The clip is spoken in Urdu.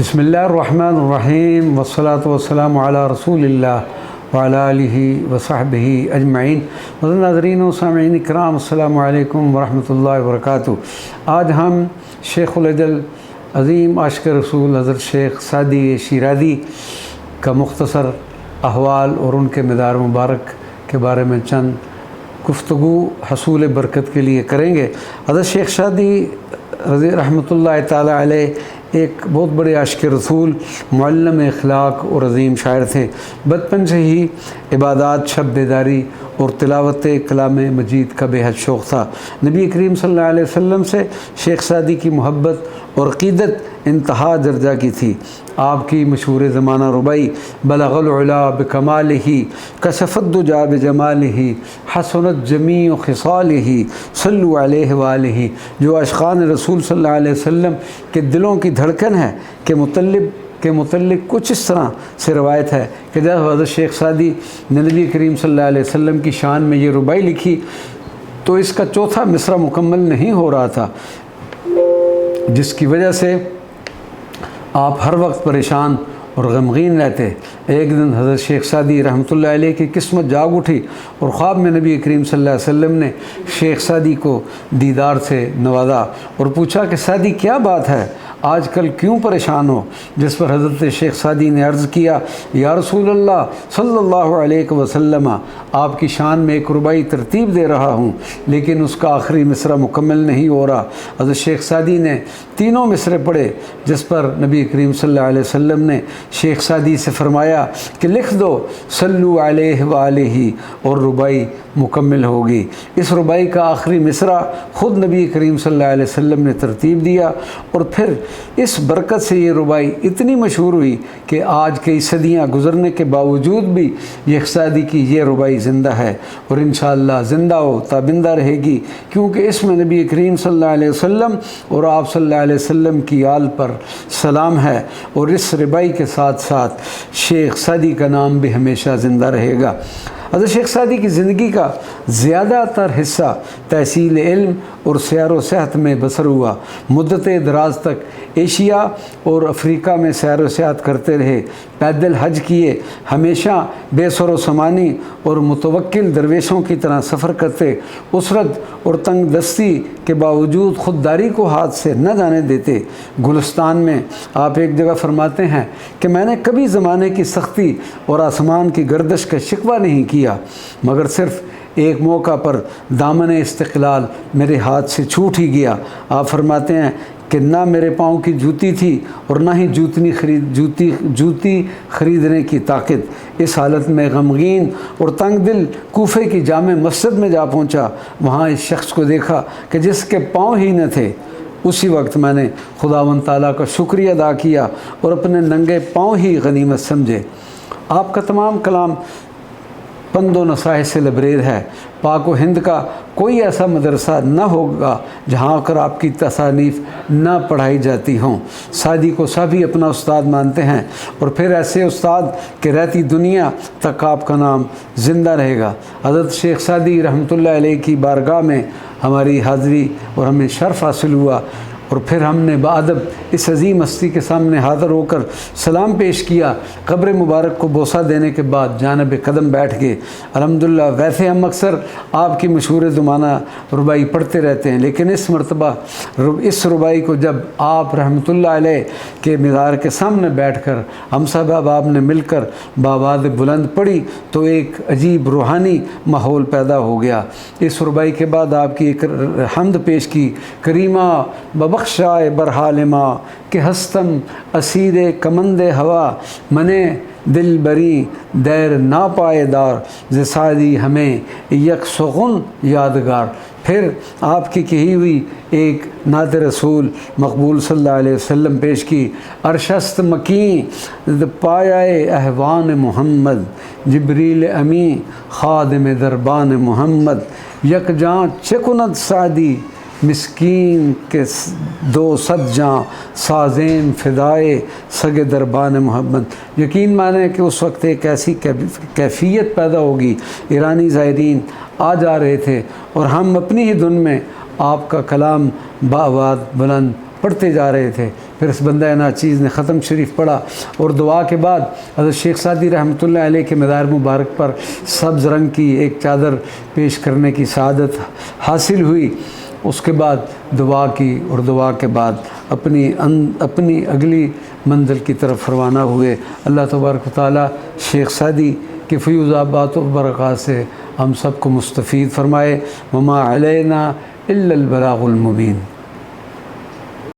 بسم اللہ الرحمن الرحیم والصلاة والسلام علی رسول اللہ وعلی آلہ وصحبہ اجمعین۔ ناظرین و سامعین اکرام، السلام علیکم ورحمۃ اللہ وبرکاتہ۔ آج ہم شیخ الاجل عظیم عاشق رسول حضرت شیخ سعدی شیرازی کا مختصر احوال اور ان کے مدار مبارک کے بارے میں چند گفتگو حصول برکت کے لیے کریں گے۔ حضرت شیخ سعدی رحمۃ اللہ تعالی علیہ ایک بہت بڑے عاشق رسول، معلم اخلاق اور عظیم شاعر تھے۔ بچپن سے ہی عبادات، شب بیداری اور تلاوت کلام مجید کا بے حد شوق تھا۔ نبی کریم صلی اللہ علیہ وسلم سے شیخ سعدی کی محبت اور عقیدت انتہا درجہ کی تھی۔ آپ کی مشہور زمانہ ربائی بلغ العلا بکمالہ کشف الدجا بجمالہ حسنت جمیع خصالہ صلوا علیہ وآلہ، جو عاشقان رسول صلی اللہ علیہ وسلم کے دلوں کی دھڑکن ہے کے متعلق کچھ اس طرح سے روایت ہے کہ جب حضرت شیخ سعدی نے نبی کریم صلی اللہ علیہ وسلم کی شان میں یہ ربائی لکھی تو اس کا چوتھا مصرع مکمل نہیں ہو رہا تھا، جس کی وجہ سے آپ ہر وقت پریشان اور غمگین رہتے۔ ایک دن حضرت شیخ سعدی رحمۃ اللہ علیہ کی قسمت جاگ اٹھی اور خواب میں نبی کریم صلی اللہ علیہ وسلم نے شیخ سعدی کو دیدار سے نوازا اور پوچھا کہ سعدی کیا بات ہے، آج کل کیوں پریشان ہو؟ جس پر حضرت شیخ سعدی نے عرض کیا، یا رسول اللہ صلی اللہ علیہ وسلم، آپ کی شان میں ایک ربائی ترتیب دے رہا ہوں لیکن اس کا آخری مصرع مکمل نہیں ہو رہا۔ حضرت شیخ سعدی نے تینوں مصرے پڑھے، جس پر نبی کریم صلی اللہ علیہ وسلم نے شیخ سعدی سے فرمایا کہ لکھ دو صلو علیہ وآلہ، اور ربائی مکمل ہوگی۔ اس ربائی کا آخری مصرع خود نبی کریم صلی اللہ علیہ وسلم نے ترتیب دیا، اور پھر اس برکت سے یہ ربائی اتنی مشہور ہوئی کہ آج کئی صدیاں گزرنے کے باوجود بھی شیخ سعدی کی یہ ربائی زندہ ہے اور انشاءاللہ زندہ و تابندہ رہے گی، کیونکہ اس میں نبی کریم صلی اللہ علیہ وسلم اور آپ صلی اللہ علیہ وسلم کی آل پر سلام ہے، اور اس ربائی کے ساتھ ساتھ شیخ سعدی کا نام بھی ہمیشہ زندہ رہے گا۔ حضرت شیخ سعدی کی زندگی کا زیادہ تر حصہ تحصیل علم اور سیر و سیاحت میں بسر ہوا۔ مدت دراز تک ایشیا اور افریقہ میں سیر و سیاحت کرتے رہے، پیدل حج کیے، ہمیشہ بے سر و سمانی اور متوکل درویشوں کی طرح سفر کرتے، اسرت اور تنگ دستی کے باوجود خودداری کو ہاتھ سے نہ جانے دیتے۔ گلستان میں آپ ایک جگہ فرماتے ہیں کہ میں نے کبھی زمانے کی سختی اور آسمان کی گردش کا شکوہ نہیں کیا، مگر صرف ایک موقع پر دامن استقلال میرے ہاتھ سے چھوٹ ہی گیا۔ آپ فرماتے ہیں کہ نہ میرے پاؤں کی جوتی تھی اور نہ ہی جوتی خریدنے کی طاقت۔ اس حالت میں غمگین اور تنگ دل کوفے کی جامع مسجد میں جا پہنچا۔ وہاں اس شخص کو دیکھا کہ جس کے پاؤں ہی نہ تھے۔ اسی وقت میں نے خداوند تعالیٰ کا شکریہ ادا کیا اور اپنے ننگے پاؤں ہی غنیمت سمجھے۔ آپ کا تمام کلام پند و نصائح سے لبریز ہے۔ پاک و ہند کا کوئی ایسا مدرسہ نہ ہوگا جہاں کر آپ کی تصانیف نہ پڑھائی جاتی ہوں۔ سعدی کو سبھی اپنا استاد مانتے ہیں، اور پھر ایسے استاد کہ رہتی دنیا تک آپ کا نام زندہ رہے گا۔ حضرت شیخ سعدی رحمۃ اللہ علیہ کی بارگاہ میں ہماری حاضری اور ہمیں شرف حاصل ہوا، اور پھر ہم نے بادب اس عظیم ہستی کے سامنے حاضر ہو کر سلام پیش کیا۔ قبر مبارک کو بوسہ دینے کے بعد جانب قدم بیٹھ گئے۔ الحمدللہ ویسے ہم اکثر آپ کی مشہور زمانہ ربائی پڑھتے رہتے ہیں، لیکن اس مرتبہ اس ربائی کو جب آپ رحمۃ اللہ علیہ کے مزار کے سامنے بیٹھ کر ہم سب احباب نے مل کر بآواز بلند پڑھی تو ایک عجیب روحانی ماحول پیدا ہو گیا۔ اس ربائی کے بعد آپ کی ایک حمد پیش کی، کریمہ ببخشائے برحال ماں کہ ہستم اسیر کمند ہوا، منے دل بری دیر نا پائے دار، ز سعدی ہمیں یک سخن یادگار۔ پھر آپ کی کہی ہوئی ایک نعت رسول مقبول صلی اللہ علیہ وسلم پیش کی، ارشست مکیں پایائے احوان محمد، جبریل امی خادم دربان محمد، یک جاں چکند سعدی مسکین کے دو صد جاں، سازیم فدائے سگ دربان محمد۔ یقین مانیں کہ اس وقت ایک ایسی کیفیت پیدا ہوگی، ایرانی زائرین آ جا رہے تھے اور ہم اپنی ہی دھن میں آپ کا کلام بآواز بلند پڑھتے جا رہے تھے پھر اس بندہ ناچیز نے ختم شریف پڑھا اور دعا کے بعد حضرت شیخ سعدی رحمۃ اللہ علیہ کے مزار مبارک پر سبز رنگ کی ایک چادر پیش کرنے کی سعادت حاصل ہوئی۔ اس کے بعد دعا کی اور دعا کے بعد اپنی اگلی منزل کی طرف روانہ ہوئے۔ اللہ تبارک و تعالیٰ شیخ سعدی کے فیوضات و برکات سے ہم سب کو مستفید فرمائے۔ وما علینا الا البلاغ المبین۔